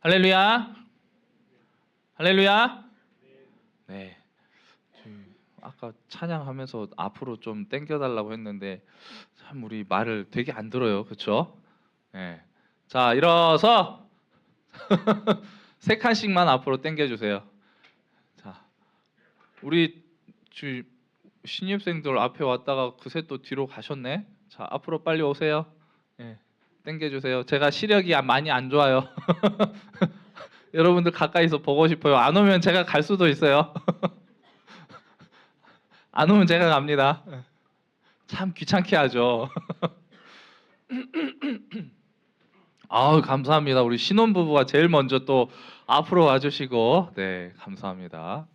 할렐루야. 할렐루야. 네. 아까 찬양하면서 앞으로 좀 당겨달라고 했는데 참 우리 말을 되게 안 들어요. 그렇죠? 네. 자, 일어서 세 칸씩만 앞으로 당겨주세요. 자, 우리 신입생들 앞에 왔다가 그새 또 뒤로 가셨네. 자, 앞으로 빨리 오세요. 네. 당겨주세요. 제가 시력이 많이 안 좋아요. 여러분들 가까이서 보고 싶어요. 안 오면 제가 갈 수도 있어요. 안 오면 제가 갑니다. 참 귀찮게 하죠. 아우 감사합니다. 우리 신혼부부가 제일 먼저 또 앞으로 와주시고 네 감사합니다.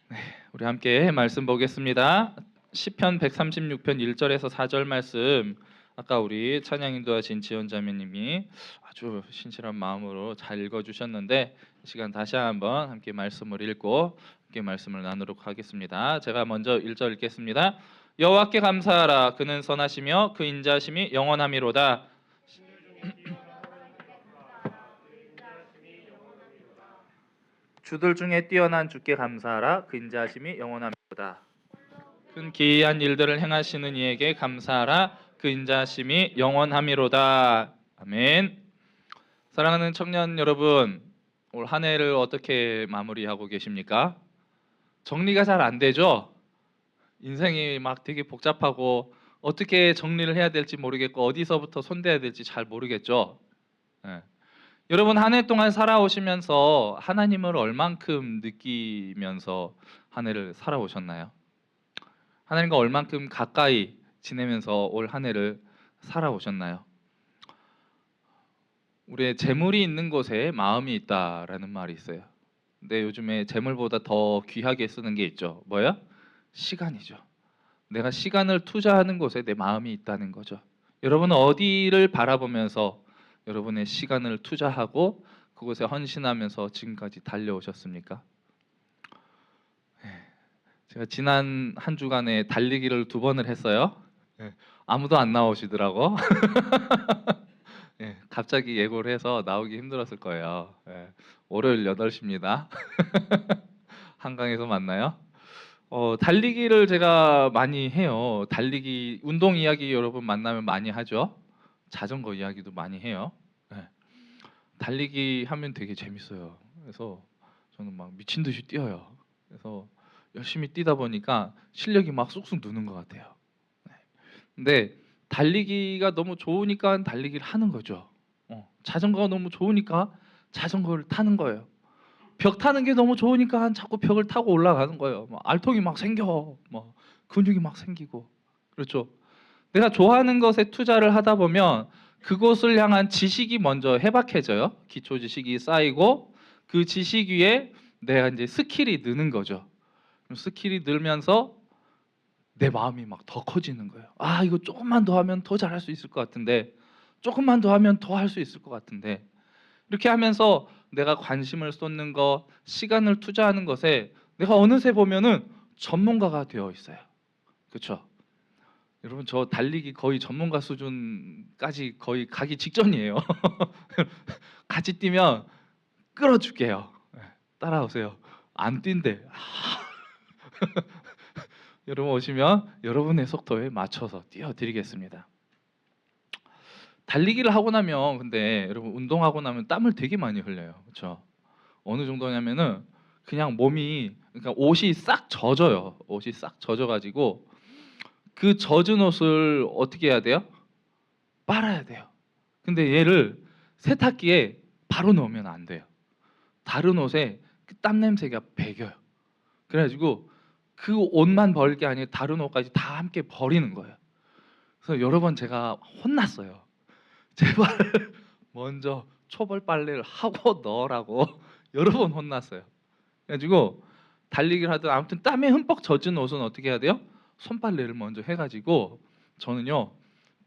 네, 우리 함께 말씀 보겠습니다. 시편 136편 1절에서 4절 말씀 아까 우리 찬양 인도하신 지원자매님이 아주 신실한 마음으로 잘 읽어주셨는데 이 시간 다시 한번 함께 말씀을 읽고 함께 말씀을 나누도록 하겠습니다. 제가 먼저 1절 읽겠습니다. 여호와께 감사하라. 그는 선하시며 그 인자심이 영원하미로다. 주들 중에 뛰어난 주께 감사하라. 그 인자심이 영원하미로다. 큰 기이한 일들을 행하시는 이에게 감사하라. 그 인자심이 영원하미로다. 아멘. 사랑하는 청년 여러분, 올 한 해를 어떻게 마무리하고 계십니까? 정리가 잘 안 되죠? 인생이 막 되게 복잡하고 어떻게 정리를 해야 될지 모르겠고 어디서부터 손대야 될지 잘 모르겠죠? 네. 여러분 한 해 동안 살아오시면서 하나님을 얼만큼 느끼면서 한 해를 살아오셨나요? 하나님과 얼만큼 가까이 지내면서 올 한 해를 살아오셨나요? 우리의 재물이 있는 곳에 마음이 있다라는 말이 있어요. 근데 요즘에 재물보다 더 귀하게 쓰는 게 있죠. 뭐야? 시간이죠. 내가 시간을 투자하는 곳에 내 마음이 있다는 거죠. 여러분은 어디를 바라보면서 여러분의 시간을 투자하고 그곳에 헌신하면서 지금까지 달려오셨습니까? 제가 지난 한 주간에 달리기를 2번을 했어요. 아무도 안 나오시더라고. 갑자기 예고를 해서 나오기 힘들었을 거예요. 월요일 8시입니다. 한강에서 만나요. 달리기를 제가 많이 해요. 달리기, 운동 이야기 여러분 만나면 많이 하죠. 자전거 이야기도 많이 해요. 달리기 하면 되게 재밌어요. 그래서 저는 막 미친 듯이 뛰어요. 그래서 열심히 뛰다 보니까 실력이 막 쑥쑥 느는 것 같아요. 근데 달리기가 너무 좋으니까 달리기를 하는 거죠. 자전거가 너무 좋으니까 자전거를 타는 거예요. 벽 타는 게 너무 좋으니까 자꾸 벽을 타고 올라가는 거예요. 알통이 막 생겨, 근육이 막 생기고, 그렇죠. 내가 좋아하는 것에 투자를 하다 보면 그것을 향한 지식이 먼저 해박해져요. 기초 지식이 쌓이고 그 지식 위에 내가 이제 스킬이 느는 거죠. 스킬이 늘면서 내 마음이 막 더 커지는 거예요. 아, 이거 조금만 더 하면 더 잘할 수 있을 것 같은데, 조금만 더 하면 더 할 수 있을 것 같은데, 이렇게 하면서 내가 관심을 쏟는 것, 시간을 투자하는 것에 내가 어느새 보면은 전문가가 되어 있어요. 그렇죠? 여러분 저 달리기 거의 전문가 수준까지 거의 가기 직전이에요. 같이 뛰면 끌어줄게요. 따라오세요. 안 뛴대. 여러분 오시면 여러분의 속도에 맞춰서 띄워드리겠습니다. 달리기를 하고 나면 근데 여러분 운동하고 나면 땀을 되게 많이 흘려요. 그렇죠? 어느 정도냐면은 그냥 몸이 그러니까 옷이 싹 젖어요. 옷이 싹 젖어가지고 그 젖은 옷을 어떻게 해야 돼요? 빨아야 돼요. 근데 얘를 세탁기에 바로 넣으면 안 돼요. 다른 옷에 그 땀 냄새가 배겨요. 그래가지고 그 옷만 버릴 게 아니라 다른 옷까지 다 함께 버리는 거예요. 그래서 여러 번 제가 혼났어요. 제발 먼저 초벌 빨래를 하고 넣으라고 여러 번 혼났어요. 그래가지고 달리기를 하든 아무튼 땀에 흠뻑 젖은 옷은 어떻게 해야 돼요? 손빨래를 먼저 해가지고 저는요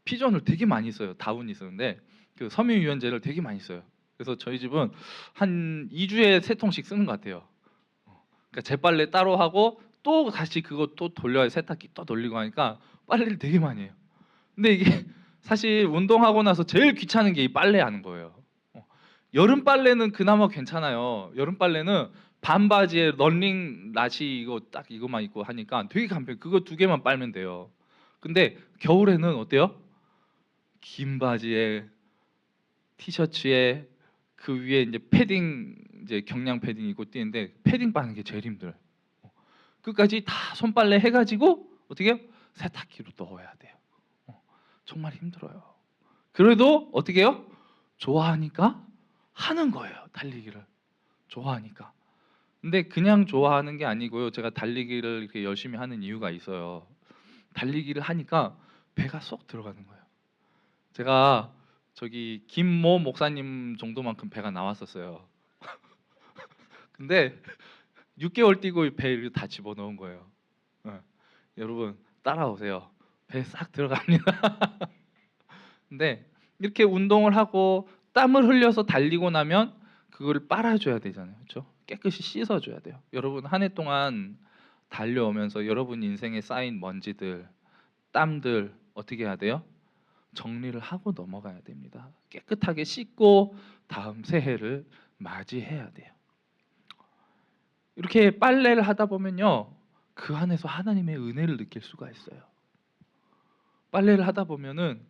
피존을 되게 많이 써요. 다운이 쓰는데 그 섬유유연제를 되게 많이 써요. 그래서 저희 집은 한 2주에 3통씩 쓰는 것 같아요. 그러니까 재빨래 따로 하고 또 다시 그거 또 돌려야 세탁기 또 돌리고 하니까 빨래를 되게 많이 해요. 근데 이게 사실 운동하고 나서 제일 귀찮은 게 이 빨래하는 거예요. 여름 빨래는 그나마 괜찮아요. 여름 빨래는 반바지에 런닝 나시 이거 딱 이거만 입고 하니까 되게 간편. 그거 두 개만 빨면 돼요. 근데 겨울에는 어때요? 긴 바지에 티셔츠에 그 위에 이제 패딩 이제 경량 패딩 입고 뛰는데 패딩 빠는 게 제일 힘들어요. 끝까지 다 손빨래 해가지고 어떻게 해요? 세탁기로 넣어야 돼요. 정말 힘들어요. 그래도 어떻게 해요? 좋아하니까 하는 거예요. 달리기를 좋아하니까. 근데 그냥 좋아하는 게 아니고요. 제가 달리기를 이렇게 열심히 하는 이유가 있어요. 달리기를 하니까 배가 쏙 들어가는 거예요. 제가 저기 김모 목사님 정도만큼 배가 나왔었어요. 근데 6개월 뛰고 배를 다 집어넣은 거예요. 여러분 따라오세요. 배 싹 들어갑니다. 근데 이렇게 운동을 하고 땀을 흘려서 달리고 나면 그거를 빨아줘야 되잖아요. 그렇죠? 깨끗이 씻어줘야 돼요. 여러분 한 해 동안 달려오면서 여러분 인생에 쌓인 먼지들, 땀들 어떻게 해야 돼요? 정리를 하고 넘어가야 됩니다. 깨끗하게 씻고 다음 새해를 맞이해야 돼요. 이렇게 빨래를 하다 보면요, 그 안에서 하나님의 은혜를 느낄 수가 있어요. 빨래를 하다 보면은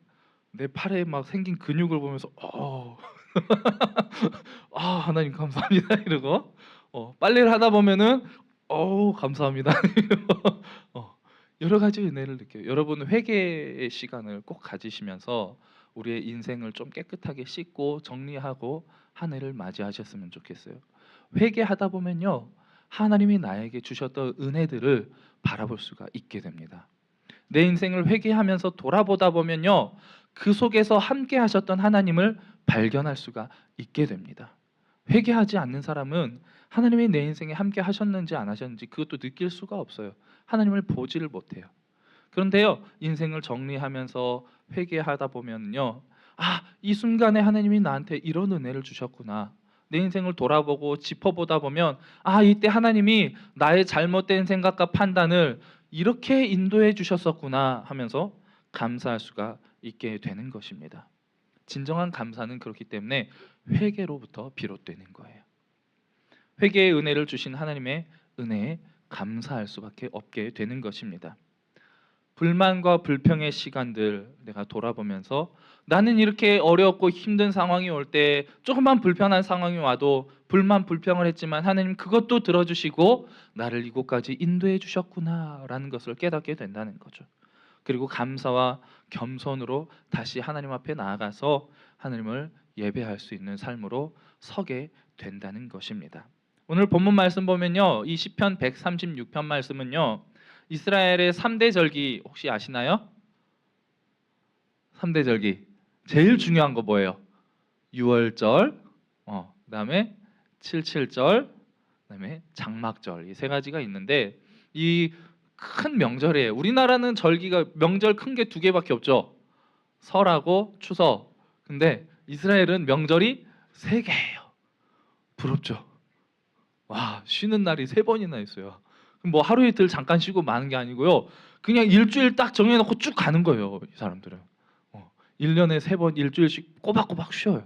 내 팔에 막 생긴 근육을 보면서 아 하나님 감사합니다 이러고 빨래를 하다 보면은 감사합니다 여러 가지 은혜를 느껴요. 여러분 회개의 시간을 꼭 가지시면서 우리의 인생을 좀 깨끗하게 씻고 정리하고 한 해를 맞이하셨으면 좋겠어요. 회개하다 보면요 하나님이 나에게 주셨던 은혜들을 바라볼 수가 있게 됩니다. 내 인생을 회개하면서 돌아보다 보면요 그 속에서 함께 하셨던 하나님을 발견할 수가 있게 됩니다. 회개하지 않는 사람은 하나님이 내 인생에 함께 하셨는지 안 하셨는지 그것도 느낄 수가 없어요. 하나님을 보지를 못해요. 그런데요 인생을 정리하면서 회개하다 보면요 이 순간에 하나님이 나한테 이런 은혜를 주셨구나. 내 인생을 돌아보고 짚어보다 보면 이때 하나님이 나의 잘못된 생각과 판단을 이렇게 인도해 주셨었구나 하면서 감사할 수가 있게 되는 것입니다. 진정한 감사는 그렇기 때문에 회개로부터 비롯되는 거예요. 회개의 은혜를 주신 하나님의 은혜에 감사할 수밖에 없게 되는 것입니다. 불만과 불평의 시간들 내가 돌아보면서 나는 이렇게 어렵고 힘든 상황이 올 때 조금만 불편한 상황이 와도 불만 불평을 했지만 하나님 그것도 들어주시고 나를 이곳까지 인도해 주셨구나라는 것을 깨닫게 된다는 거죠. 그리고 감사와 겸손으로 다시 하나님 앞에 나아가서 하나님을 예배할 수 있는 삶으로 서게 된다는 것입니다. 오늘 본문 말씀 보면요. 이 시편 136편 말씀은요. 이스라엘의 3대 절기 혹시 아시나요? 3대 절기. 제일 중요한 거 뭐예요? 유월절, 그다음에 칠칠절, 그다음에 장막절. 이 세 가지가 있는데 이 큰 명절이에요. 우리나라는 절기가 명절 큰 게 두 개밖에 없죠. 설하고 추석. 근데 이스라엘은 명절이 세 개예요. 부럽죠? 와, 쉬는 날이 세 번이나 있어요. 뭐 하루 이틀 잠깐 쉬고 마는 게 아니고요. 그냥 일주일 딱 정해놓고 쭉 가는 거예요. 이 사람들은 1년에 세 번 일주일씩 꼬박꼬박 쉬어요.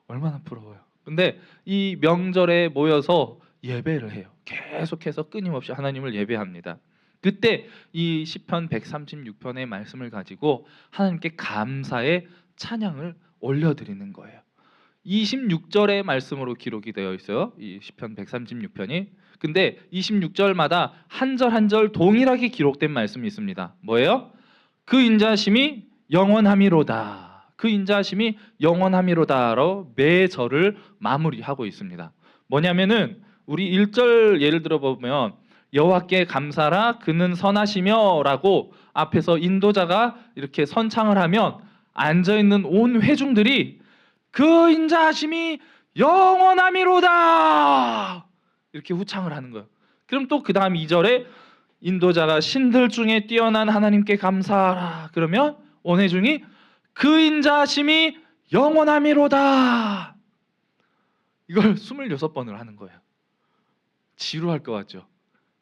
얼마나 부러워요. 근데 이 명절에 모여서 예배를 해요. 계속해서 끊임없이 하나님을 예배합니다. 그때 이 시편 136편의 말씀을 가지고 하나님께 감사의 찬양을 올려드리는 거예요. 26절의 말씀으로 기록이 되어 있어요. 이 시편 136편이. 근데 26절마다 한 절 한 절 동일하게 기록된 말씀이 있습니다. 뭐예요? 그 인자심이 영원함이로다. 그 인자심이 영원함이로다로 매 절을 마무리하고 있습니다. 뭐냐면은 우리 1절 예를 들어 보면 여호와께 감사라 그는 선하시며라고 앞에서 인도자가 이렇게 선창을 하면 앉아 있는 온 회중들이 그 인자하심이 영원함이로다 이렇게 후창을 하는 거예요. 그럼 또 그 다음 2절에 인도자가 신들 중에 뛰어난 하나님께 감사하라 그러면 온 회중이 그 인자하심이 영원함이로다 이걸 26번을 하는 거예요. 지루할 것 같죠?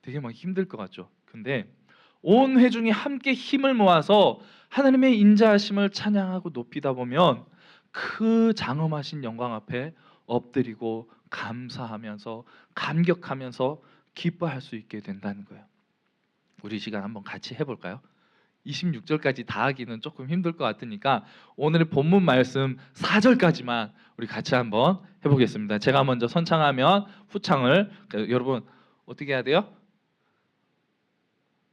되게 막 힘들 것 같죠? 근데 온 회중이 함께 힘을 모아서 하나님의 인자하심을 찬양하고 높이다 보면 그 장엄하신 영광 앞에 엎드리고 감사하면서 감격하면서 기뻐할 수 있게 된다는 거예요. 우리 시간 한번 같이 해볼까요? 26절까지 다 하기는 조금 힘들 것 같으니까 오늘의 본문 말씀 4절까지만 우리 같이 한번 해보겠습니다. 제가 먼저 선창하면 후창을 여러분 어떻게 해야 돼요?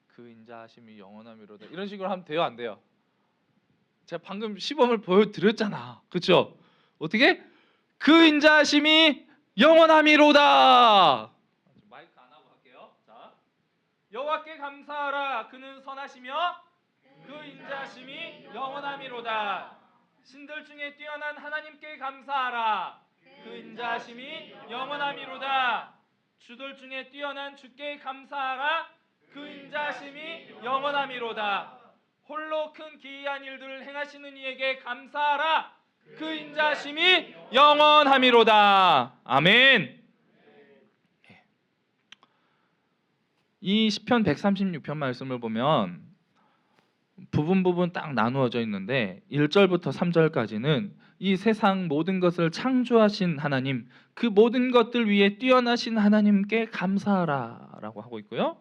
그 인자하심이 영원함이로다 이런 식으로 하면 돼요, 안 돼요? 제가 방금 시범을 보여드렸잖아, 그렇죠? 어떻게? 그 인자하심이 영원함이로다. 마이크 안 하고 할게요. 자, 여호와께 감사하라. 그는 선하시며 그 인자하심이 영원함이로다. 신들 중에 뛰어난 하나님께 감사하라. 그 인자하심이 영원함이로다. 주들 중에 뛰어난 주께 감사하라. 그 인자하심이 영원함이로다. 홀로 큰 기이한 일들을 행하시는 이에게 감사하라. 그 인자하심이 영원함이로다. 아멘. 이 시편 136편 말씀을 보면 부분 딱 나누어져 있는데 1절부터 3절까지는 이 세상 모든 것을 창조하신 하나님, 그 모든 것들 위에 뛰어나신 하나님께 감사하라라고 하고 있고요.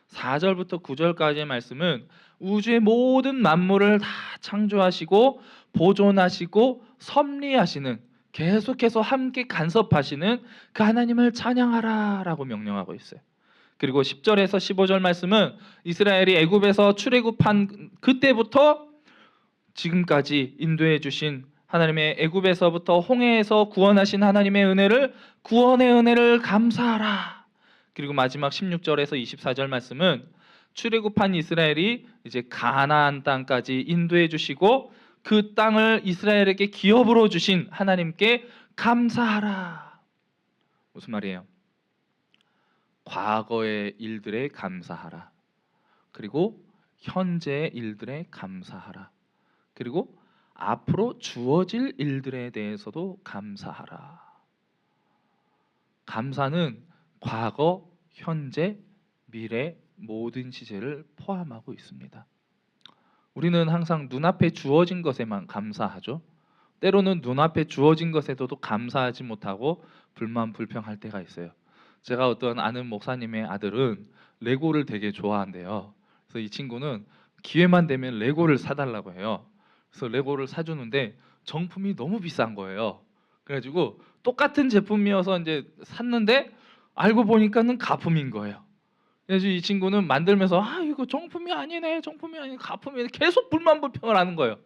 4절부터 9절까지의 말씀은 우주의 모든 만물을 다 창조하시고 보존하시고 섭리하시는, 계속해서 함께 간섭하시는 그 하나님을 찬양하라라고 명령하고 있어요. 그리고 10절에서 15절 말씀은 이스라엘이 애굽에서 출애굽한 그때부터 지금까지 인도해 주신 하나님의 애굽에서부터 홍해에서 구원하신 하나님의 은혜를, 구원의 은혜를 감사하라. 그리고 마지막 16절에서 24절 말씀은 출애굽한 이스라엘이 이제 가나안 땅까지 인도해 주시고 그 땅을 이스라엘에게 기업으로 주신 하나님께 감사하라. 무슨 말이에요? 과거의 일들에 감사하라. 그리고 현재의 일들에 감사하라. 그리고 앞으로 주어질 일들에 대해서도 감사하라. 감사는 과거, 현재, 미래 모든 시제를 포함하고 있습니다. 우리는 항상 눈앞에 주어진 것에만 감사하죠. 때로는 눈앞에 주어진 것에도 감사하지 못하고 불만불평할 때가 있어요. 제가 어떤 아는 목사님의 아들은 레고를 되게 좋아한대요. 그래서 이 친구는 기회만 되면 레고를 사달라고 해요. 그래서 레고를 사주는데 정품이 너무 비싼 거예요. 그래가지고 똑같은 제품이어서 이제 샀는데 알고 보니까는 가품인 거예요. 그래서 이 친구는 만들면서 이거 정품이 아니네, 정품이 아니네, 가품이네 계속 불만불평을 하는 거예요.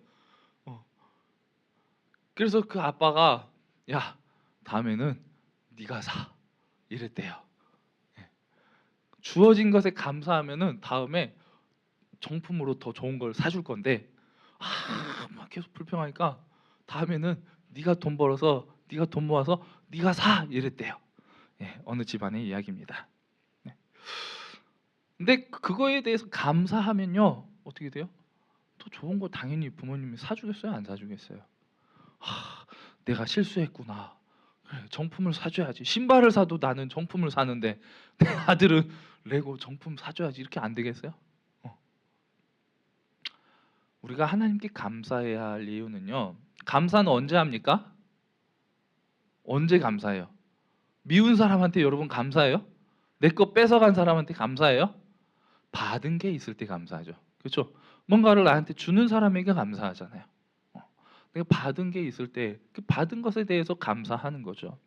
그래서 그 아빠가 야, 다음에는 네가 사 이랬대요. 주어진 것에 감사하면은 다음에 정품으로 더 좋은 걸 사줄 건데 막 계속 불평하니까 다음에는 네가 돈 벌어서, 네가 돈 모아서 네가 사 이랬대요. 어느 집안의 이야기입니다. 근데 그거에 대해서 감사하면요 어떻게 돼요? 더 좋은 거 당연히 부모님이 사주겠어요, 안 사주겠어요? 내가 실수했구나. 그래, 정품을 사줘야지. 신발을 사도 나는 정품을 사는데 내 아들은 레고 정품 사줘야지. 이렇게 안 되겠어요? 우리가 하나님께 감사해야 할 이유는요, 감사는 언제 합니까? 언제 감사해요? 미운 사람한테 여러분 감사해요? 내 거 뺏어간 사람한테 감사해요? 받은 게 있을 때 감사하죠. 그렇죠? 뭔가를 나한테 주는 사람에게 감사하잖아요. 내가 받은 게 있을 때 그 받은 것에 대해서 감사하는 거죠.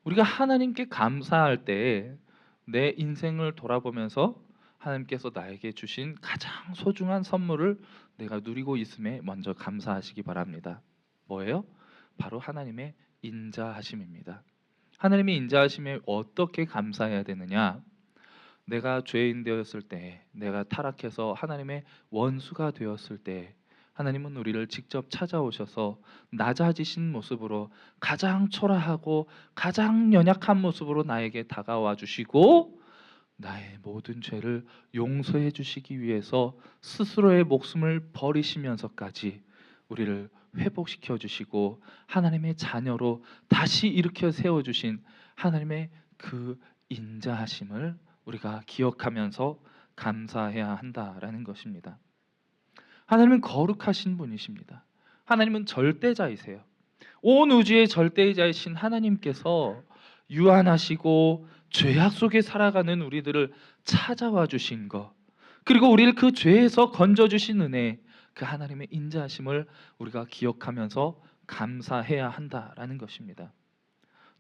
우리가 하나님께 감사할 때 내 인생을 돌아보면서 하나님께서 나에게 주신 가장 소중한 선물을 내가 누리고 있음에 먼저 감사하시기 바랍니다. 뭐예요? 바로 하나님의 인자하심입니다. 하나님의 인자하심에 어떻게 감사해야 되느냐? 내가 죄인 되었을 때, 내가 타락해서 하나님의 원수가 되었을 때 하나님은 우리를 직접 찾아오셔서 낮아지신 모습으로 가장 초라하고 가장 연약한 모습으로 나에게 다가와 주시고 나의 모든 죄를 용서해 주시기 위해서 스스로의 목숨을 버리시면서까지 우리를 회복시켜 주시고 하나님의 자녀로 다시 일으켜 세워 주신 하나님의 그 인자하심을 우리가 기억하면서 감사해야 한다라는 것입니다. 하나님은 거룩하신 분이십니다. 하나님은 절대자이세요. 온 우주의 절대자이신 하나님께서 유한하시고 죄악 속에 살아가는 우리들을 찾아와 주신 것, 그리고 우리를 그 죄에서 건져 주신 은혜, 그 하나님의 인자하심을 우리가 기억하면서 감사해야 한다라는 것입니다.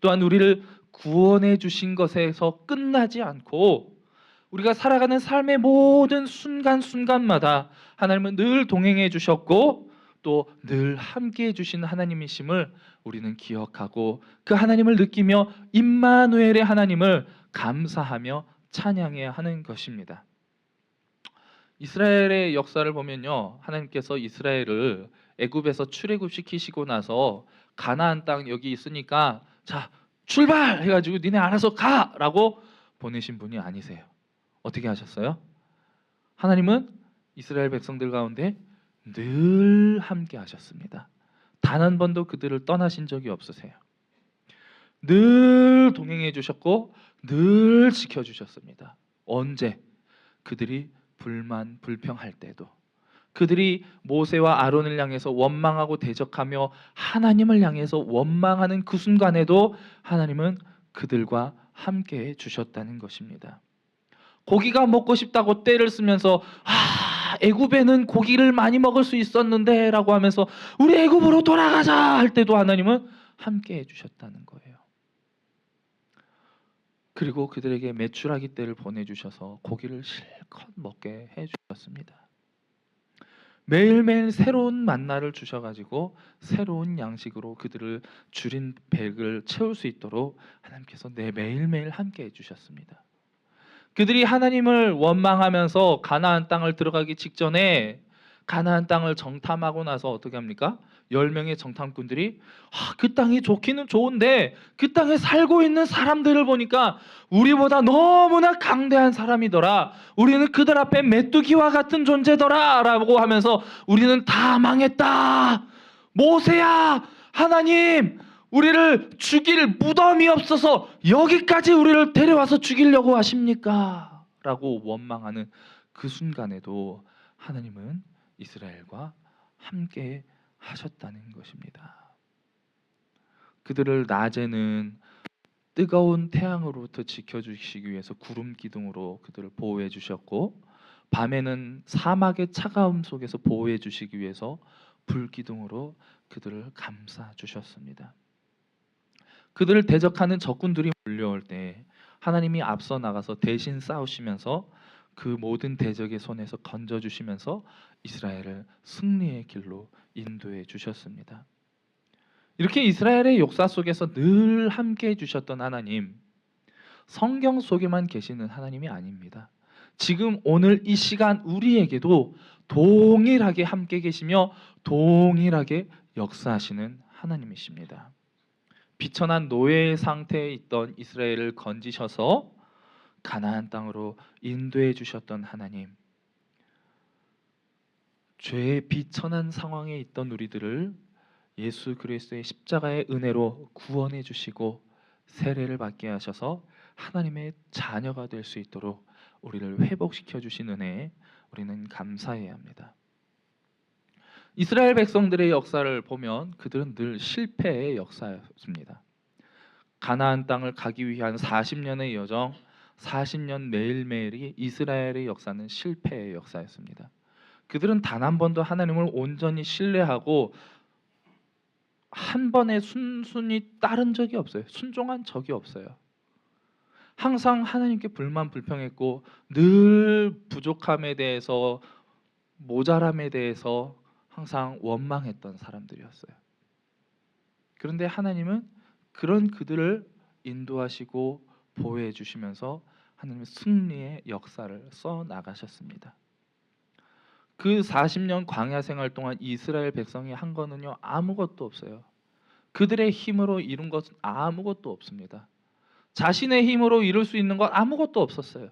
또한 우리를 구원해 주신 것에서 끝나지 않고 우리가 살아가는 삶의 모든 순간순간마다 하나님은 늘 동행해 주셨고 또 늘 함께해 주신 하나님이심을 우리는 기억하고 그 하나님을 느끼며 임마누엘의 하나님을 감사하며 찬양해야 하는 것입니다. 이스라엘의 역사를 보면요, 하나님께서 이스라엘을 애굽에서 출애굽시키시고 나서 가나안 땅 여기 있으니까 자 출발 해가지고 니네 알아서 가라고 보내신 분이 아니세요. 어떻게 하셨어요? 하나님은 이스라엘 백성들 가운데 늘 함께 하셨습니다. 단 한 번도 그들을 떠나신 적이 없으세요. 늘 동행해 주셨고 늘 지켜주셨습니다. 언제? 그들이 불평할 때도, 그들이 모세와 아론을 향해서 원망하고 대적하며 하나님을 향해서 원망하는 그 순간에도 하나님은 그들과 함께 주셨다는 것입니다. 고기가 먹고 싶다고 떼를 쓰면서 애굽에는 고기를 많이 먹을 수 있었는데 라고 하면서 우리 애굽으로 돌아가자 할 때도 하나님은 함께 해주셨다는 거예요. 그리고 그들에게 메추라기 떼를 보내주셔서 고기를 실컷 먹게 해주셨습니다. 매일매일 새로운 만나를 주셔가지고 새로운 양식으로 그들을 줄인 배를 채울 수 있도록 하나님께서 매일매일 함께 해주셨습니다. 그들이 하나님을 원망하면서 가나안 땅을 들어가기 직전에 가나안 땅을 정탐하고 나서 어떻게 합니까? 10명의 정탐꾼들이 그 땅이 좋기는 좋은데 그 땅에 살고 있는 사람들을 보니까 우리보다 너무나 강대한 사람이더라. 우리는 그들 앞에 메뚜기와 같은 존재더라 라고 하면서 우리는 다 망했다. 모세야, 하나님, 우리를 죽일 무덤이 없어서 여기까지 우리를 데려와서 죽이려고 하십니까? 라고 원망하는 그 순간에도 하나님은 이스라엘과 함께 하셨다는 것입니다. 그들을 낮에는 뜨거운 태양으로부터 지켜주시기 위해서 구름 기둥으로 그들을 보호해 주셨고, 밤에는 사막의 차가움 속에서 보호해 주시기 위해서 불 기둥으로 그들을 감싸 주셨습니다. 그들을 대적하는 적군들이 몰려올 때 하나님이 앞서 나가서 대신 싸우시면서 그 모든 대적의 손에서 건져주시면서 이스라엘을 승리의 길로 인도해 주셨습니다. 이렇게 이스라엘의 역사 속에서 늘 함께해 주셨던 하나님, 성경 속에만 계시는 하나님이 아닙니다. 지금 오늘 이 시간 우리에게도 동일하게 함께 계시며 동일하게 역사하시는 하나님이십니다. 비천한 노예 상태에 있던 이스라엘을 건지셔서 가나안 땅으로 인도해 주셨던 하나님, 죄의 비천한 상황에 있던 우리들을 예수 그리스도의 십자가의 은혜로 구원해 주시고 세례를 받게 하셔서 하나님의 자녀가 될 수 있도록 우리를 회복시켜 주신 은혜에 우리는 감사해야 합니다. 이스라엘 백성들의 역사를 보면 그들은 늘 실패의 역사였습니다. 가나안 땅을 가기 위한 40년의 여정, 40년 매일매일이 이스라엘의 역사는 실패의 역사였습니다. 그들은 단 한 번도 하나님을 온전히 신뢰하고 한 번에 순순히 따른 적이 없어요. 순종한 적이 없어요. 항상 하나님께 불평했고 늘 부족함에 대해서, 모자람에 대해서 항상 원망했던 사람들이었어요. 그런데 하나님은 그런 그들을 인도하시고 보호해 주시면서 하나님의 승리의 역사를 써 나가셨습니다. 그 40년 광야 생활 동안 이스라엘 백성이 한 거는요, 아무것도 없어요. 그들의 힘으로 이룬 것은 아무것도 없습니다. 자신의 힘으로 이룰 수 있는 것 아무것도 없었어요.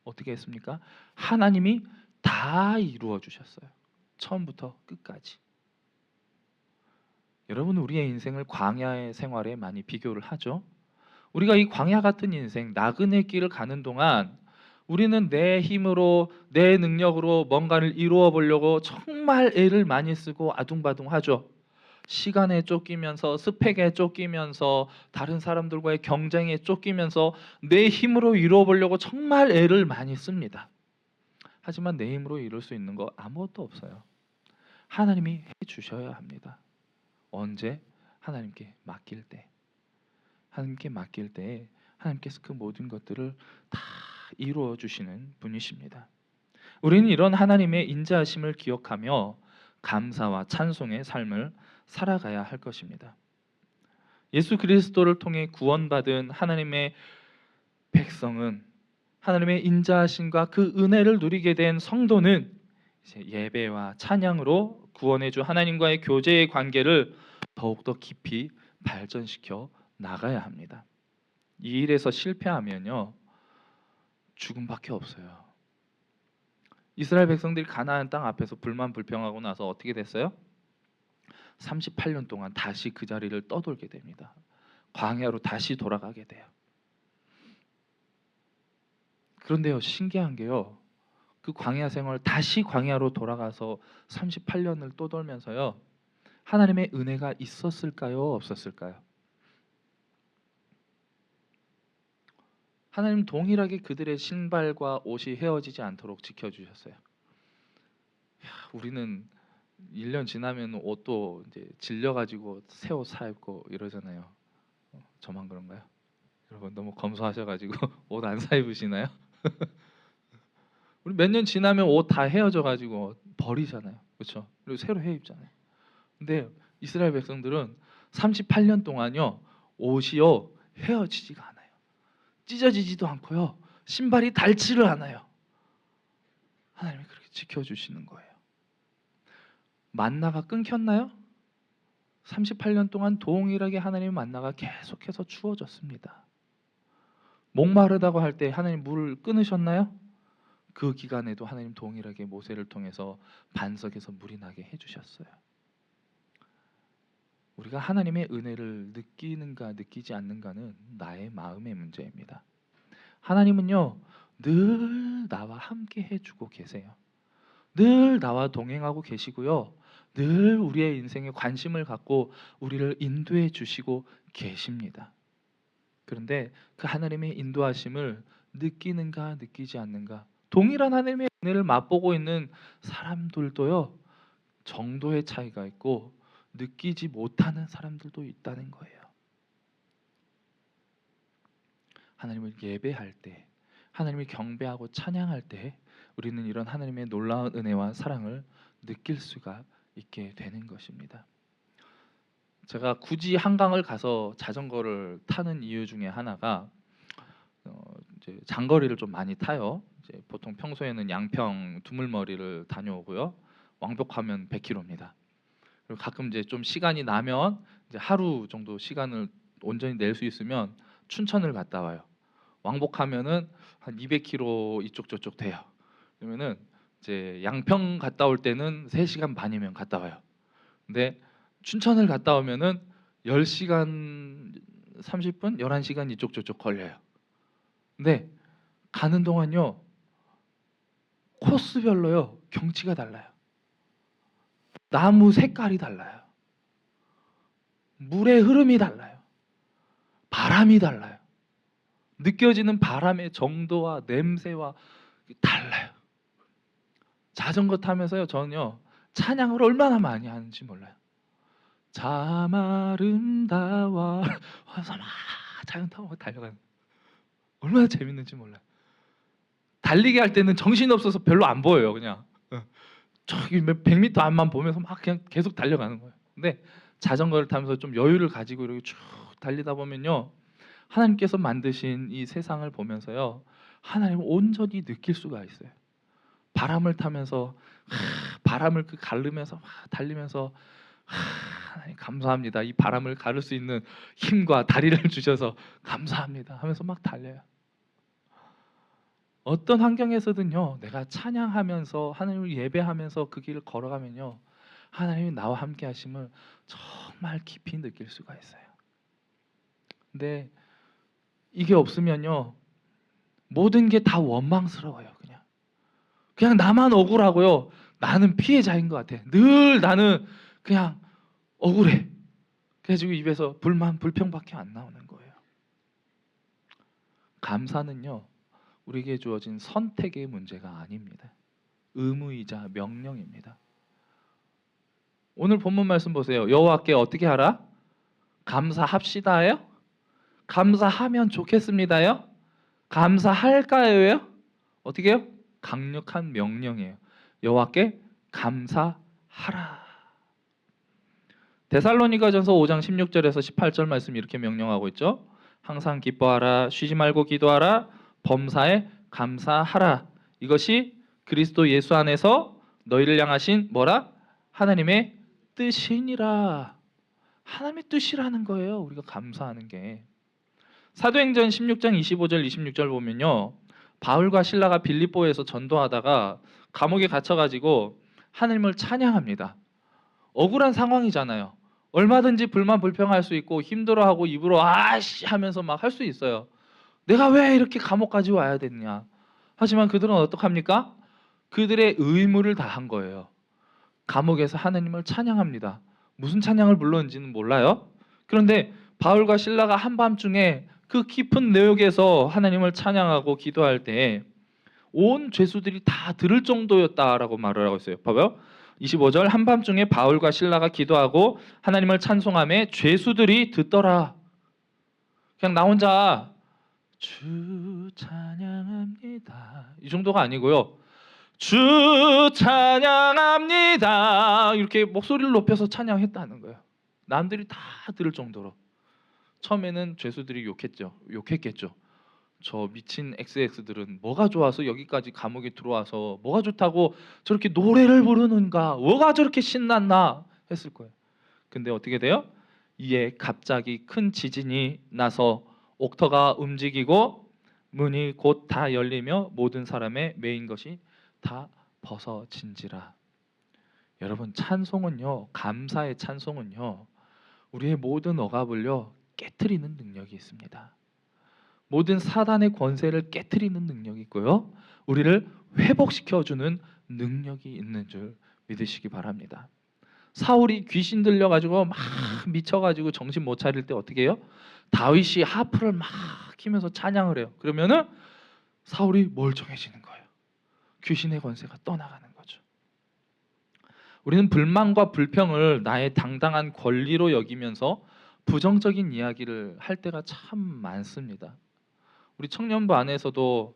어떻게 했습니까? 하나님이 다 이루어 주셨어요. 처음부터 끝까지. 여러분, 우리의 인생을 광야의 생활에 많이 비교를 하죠. 우리가 이 광야 같은 인생, 나그네 길을 가는 동안 우리는 내 힘으로 내 능력으로 뭔가를 이루어 보려고 정말 애를 많이 쓰고 아둥바둥하죠. 시간에 쫓기면서 스펙에 쫓기면서 다른 사람들과의 경쟁에 쫓기면서 내 힘으로 이루어 보려고 정말 애를 많이 씁니다. 하지만 내 힘으로 이룰 수 있는 거 아무것도 없어요. 하나님이 해 주셔야 합니다. 언제? 하나님께 맡길 때. 하나님께 맡길 때 하나님께서 그 모든 것들을 다 이루어 주시는 분이십니다. 우리는 이런 하나님의 인자하심을 기억하며 감사와 찬송의 삶을 살아가야 할 것입니다. 예수 그리스도를 통해 구원받은 하나님의 백성은, 하나님의 인자하심과 그 은혜를 누리게 된 성도는 이제 예배와 찬양으로 구원해 주 하나님과의 교제의 관계를 더욱더 깊이 발전시켜 나가야 합니다. 이 일에서 실패하면요, 죽음밖에 없어요. 이스라엘 백성들이 가나안 땅 앞에서 불만 불평하고 나서 어떻게 됐어요? 38년 동안 다시 그 자리를 떠돌게 됩니다. 광야로 다시 돌아가게 돼요. 그런데요, 신기한 게요, 그 광야 생활 다시 광야로 돌아가서 38년을 떠돌면서요, 하나님의 은혜가 있었을까요? 없었을까요? 하나님 동일하게 그들의 신발과 옷이 헤어지지 않도록 지켜주셨어요. 우리는 1년 지나면 옷도 이제 질려가지고 새 옷 사 입고 이러잖아요. 저만 그런가요? 여러분 너무 검소하셔가지고 옷 안 사 입으시나요? 우리 몇 년 지나면 옷 다 헤어져가지고 버리잖아요. 그렇죠? 그리고 새로 해 입잖아요. 근데 이스라엘 백성들은 38년 동안요, 옷이요 헤어지지가 않아요. 찢어지지도 않고요, 신발이 닳지를 않아요. 하나님이 그렇게 지켜주시는 거예요. 만나가 끊겼나요? 38년 동안 동일하게 하나님의 만나가 계속해서 주어졌습니다. 목마르다고 할 때 하나님 물을 끊으셨나요? 그 기간에도 하나님 동일하게 모세를 통해서 반석에서 물이 나게 해주셨어요. 우리가 하나님의 은혜를 느끼는가 느끼지 않는가는 나의 마음의 문제입니다. 하나님은요, 늘 나와 함께 해주고 계세요. 늘 나와 동행하고 계시고요, 늘 우리의 인생에 관심을 갖고 우리를 인도해 주시고 계십니다. 그런데 그 하나님의 인도하심을 느끼는가 느끼지 않는가, 동일한 하나님의 은혜를 맛보고 있는 사람들도요, 정도의 차이가 있고 느끼지 못하는 사람들도 있다는 거예요. 하나님을 예배할 때, 하나님을 경배하고 찬양할 때 우리는 이런 하나님의 놀라운 은혜와 사랑을 느낄 수가 있게 되는 것입니다. 제가 굳이 한강을 가서 자전거를 타는 이유 중에 하나가, 이제 장거리를 좀 많이 타요. 이제 보통 평소에는 양평 두물머리를 다녀오고요, 왕복하면 100km입니다. 그리고 가끔 이제 좀 시간이 나면 이제 하루 정도 시간을 온전히 낼 수 있으면 춘천을 갔다 와요. 왕복하면은 한 200km 이쪽 저쪽 돼요. 그러면은 이제 양평 갔다 올 때는 3시간 반이면 갔다 와요. 근데 춘천을 갔다 오면은 10시간 30분, 11시간 이쪽 저쪽 걸려요. 근데 가는 동안요, 코스별로요 경치가 달라요. 나무 색깔이 달라요. 물의 흐름이 달라요. 바람이 달라요. 느껴지는 바람의 정도와 냄새와 달라요. 자전거 타면서요, 저는요 찬양을 얼마나 많이 하는지 몰라요. 참 아름다워 와서 막 자전거 타고 막 달려가는, 얼마나 재밌는지 몰라요. 달리기 할 때는 정신이 없어서 별로 안 보여요. 그냥 저기 100m 앞만 보면서 막 그냥 계속 달려가는 거예요. 근데 자전거를 타면서 좀 여유를 가지고 이렇게 쭉 달리다 보면요, 하나님께서 만드신 이 세상을 보면서요, 하나님을 온전히 느낄 수가 있어요. 바람을 타면서 바람을 그 가르면서 막 달리면서, 하나님 감사합니다. 이 바람을 가를 수 있는 힘과 다리를 주셔서 감사합니다 하면서 막 달려요. 어떤 환경에서든요, 내가 찬양하면서 하나님을 예배하면서 그 길을 걸어가면요, 하나님이 나와 함께 하심을 정말 깊이 느낄 수가 있어요. 근데 이게 없으면요, 모든 게 다 원망스러워요. 그냥 나만 억울하고요. 나는 피해자인 것 같아. 늘 나는 그냥 억울해. 그래가지고 입에서 불만, 불평밖에 안 나오는 거예요. 감사는요, 우리에게 주어진 선택의 문제가 아닙니다. 의무이자 명령입니다. 오늘 본문 말씀 보세요. 여호와께 어떻게 하라? 감사합시다요? 감사하면 좋겠습니다요? 감사할까요? 어떻게 해요? 강력한 명령이에요. 여호와께 감사하라. 데살로니가전서 5장 16절에서 18절 말씀 이렇게 명령하고 있죠. 항상 기뻐하라, 쉬지 말고 기도하라, 범사에 감사하라. 이것이 그리스도 예수 안에서 너희를 향하신 뭐라? 하나님의 뜻이니라. 하나님의 뜻이라는 거예요. 우리가 감사하는 게. 사도행전 16장 25절 26절 보면요. 바울과 실라가 빌립보에서 전도하다가 감옥에 갇혀가지고 하나님을 찬양합니다. 억울한 상황이잖아요. 얼마든지 불만 불평할 수 있고 힘들어하고 입으로 아씨 하면서 막 할 수 있어요. 내가 왜 이렇게 감옥까지 와야 됐냐. 하지만 그들은 어떡합니까? 그들의 의무를 다한 거예요. 감옥에서 하나님을 찬양합니다. 무슨 찬양을 불렀는지는 몰라요. 그런데 바울과 실라가 한밤중에 그 깊은 내역에서 하나님을 찬양하고 기도할 때 온 죄수들이 다 들을 정도였다라고 말을 하고 있어요. 봐봐요. 25절 한밤중에 바울과 실라가 기도하고 하나님을 찬송하며 죄수들이 듣더라. 그냥 나 혼자 주 찬양합니다 이 정도가 아니고요. 주 찬양합니다 이렇게 목소리를 높여서 찬양했다는 거예요. 남들이 다 들을 정도로. 처음에는 죄수들이 욕했겠죠. 저 미친 XX들은 뭐가 좋아서 여기까지 감옥에 들어와서 뭐가 좋다고 저렇게 노래를 부르는가, 뭐가 저렇게 신났나 했을 거예요. 근데 어떻게 돼요? 이에 갑자기 큰 지진이 나서 옥터가 움직이고 문이 곧 다 열리며 모든 사람의 매인 것이 다 벗어진지라. 여러분, 찬송은요, 감사의 찬송은요, 우리의 모든 억압을요 깨트리는 능력이 있습니다. 모든 사단의 권세를 깨트리는 능력이 있고요, 우리를 회복시켜주는 능력이 있는 줄 믿으시기 바랍니다. 사울이 귀신 들려가지고 막 미쳐가지고 정신 못 차릴 때 어떻게 해요? 다윗이 하프를 막 키면서 찬양을 해요. 그러면은 사울이 멀쩡해지는 거예요. 귀신의 권세가 떠나가는 거죠. 우리는 불만과 불평을 나의 당당한 권리로 여기면서 부정적인 이야기를 할 때가 참 많습니다. 우리 청년부 안에서도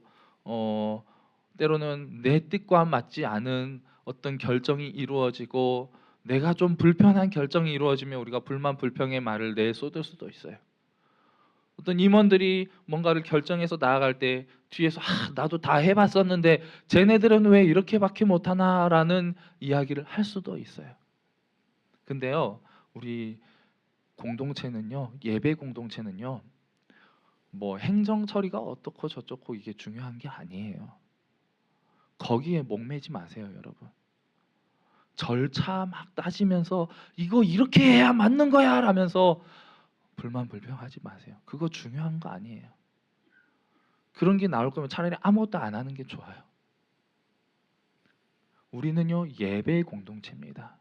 때로는 내 뜻과 맞지 않은 어떤 결정이 이루어지고 내가 좀 불편한 결정이 이루어지면 우리가 불만 불평의 말을 내쏟을 수도 있어요. 어떤 임원들이 뭔가를 결정해서 나아갈 때 뒤에서 나도 다 해봤었는데 쟤네들은 왜 이렇게밖에 못하나라는 이야기를 할 수도 있어요. 근데요, 우리 공동체는요, 예배 공동체는요, 뭐 행정 처리가 어떻고 저쩌고 이게 중요한 게 아니에요. 거기에 목매지 마세요, 여러분. 절차 막 따지면서 이거 이렇게 해야 맞는 거야 라면서 불만 불평하지 마세요. 그거 중요한 거 아니에요. 그런 게 나올 거면 차라리 아무것도 안 하는 게 좋아요. 우리는요, 예배 공동체입니다.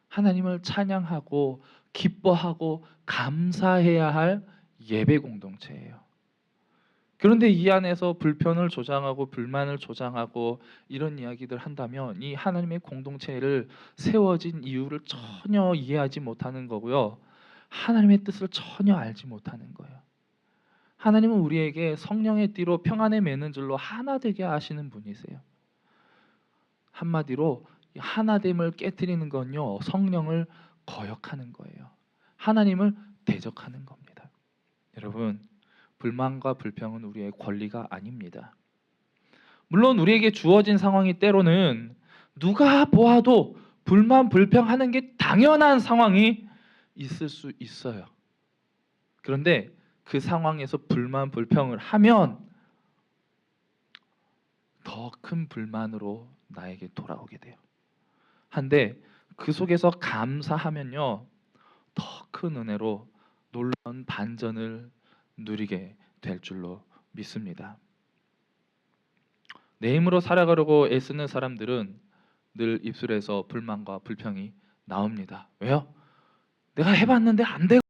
하나님을 찬양하고 기뻐하고 감사해야 할 예배 공동체예요. 그런데 이 안에서 불편을 조장하고 불만을 조장하고 이런 이야기들 한다면 이 하나님의 공동체를 세워진 이유를 전혀 이해하지 못하는 거고요. 하나님의 뜻을 전혀 알지 못하는 거예요. 하나님은 우리에게 성령의 띠로 평안에 매는 줄로 하나 되게 하시는 분이세요. 한마디로 하나됨을 깨트리는 건요, 성령을 거역하는 거예요. 하나님을 대적하는 겁니다. 여러분, 불만과 불평은 우리의 권리가 아닙니다. 물론 우리에게 주어진 상황이 때로는 누가 보아도 불만 불평하는 게 당연한 상황이 있을 수 있어요. 그런데 그 상황에서 불만 불평을 하면 더 큰 불만으로 나에게 돌아오게 돼요. 한데 그 속에서 감사하면요, 더 큰 은혜로 놀라운 반전을 누리게 될 줄로 믿습니다. 내 힘으로 살아가려고 애쓰는 사람들은 늘 입술에서 불만과 불평이 나옵니다. 왜요? 내가 해봤는데 안 되고